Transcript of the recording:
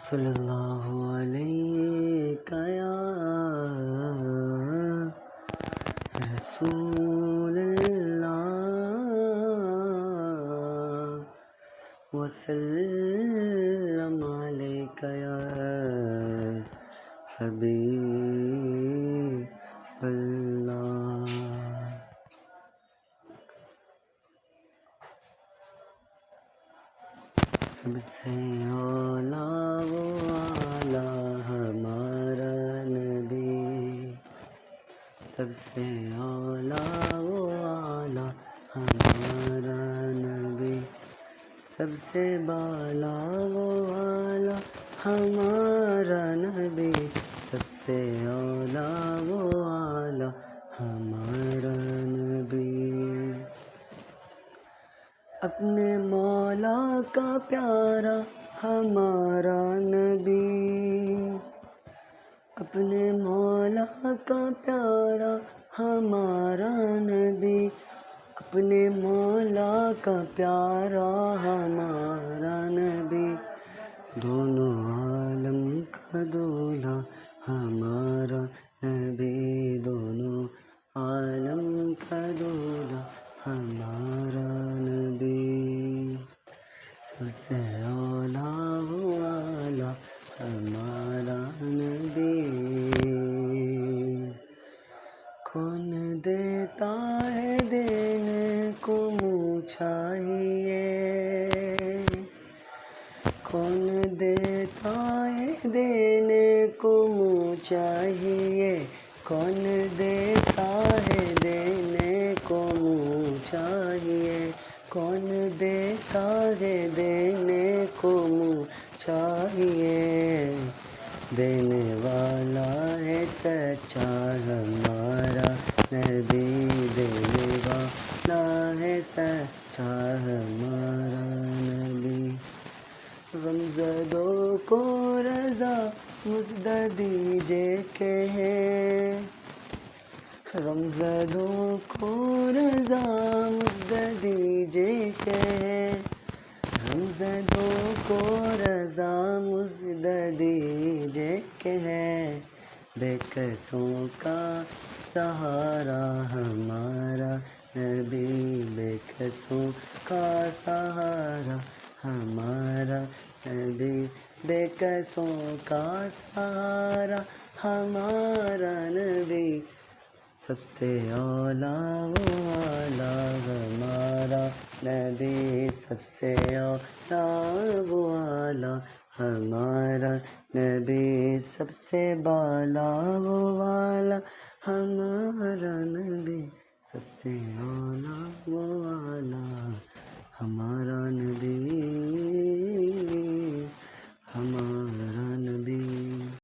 صلی اللہ علیہ یا رسول اللہ وسلم علیک یا حبیب اللہ۔ سب سے اولیٰ و اعلیٰ ہمارا نبی، سب سے اولیٰ و اعلیٰ ہمارا نبی، سب سے بالا و اعلیٰ ہمارا نبی، سب سے اولیٰ و اعلیٰ ہمارا نبی۔ اپنے مولا کا پیارا ہمارا نبی، اپنے مولا کا پیارا ہمارا نبی، اپنے مولا کا پیارا ہمارا نبی، دونوں عالم کا دولہا ہمارا نبی، دونوں عالم کا دولہا ہمارا نبی، سب سے اولیٰ و اعلیٰ ہمارا نبی۔ کون دیتا ہے دینے کو منہ چاہیے، کون دیتا ہے دینے کو منہ چاہیے، کون دیتا ہے دینے کو منہ چاہیے، کون دیتا ہے دینے کو منہ چاہیے، دینے والا ہے سچا ہمارا نبی، دینے والا ہے سچا ہمارا نبی۔ غمزدوں کو رضا مژدہ دیجیے کہیں، غمزدوں کو رضا مژدہ دیجیے کہیں، غمزدوں کو رضا مژدہ دیجیے کہیں، بے کسوں کا سہارا ہمارا نبی، بے کسوں کا سہارا ہمارا نبی، بے کسوں کا سہارا ہمارا نبی، سب سے اولیٰ و اعلیٰ ہمارا نبی، سب سے اولیٰ و اعلیٰ ہمارا نبی، سب سے بالا و اعلیٰ ہمارا نبی، سب سے اولیٰ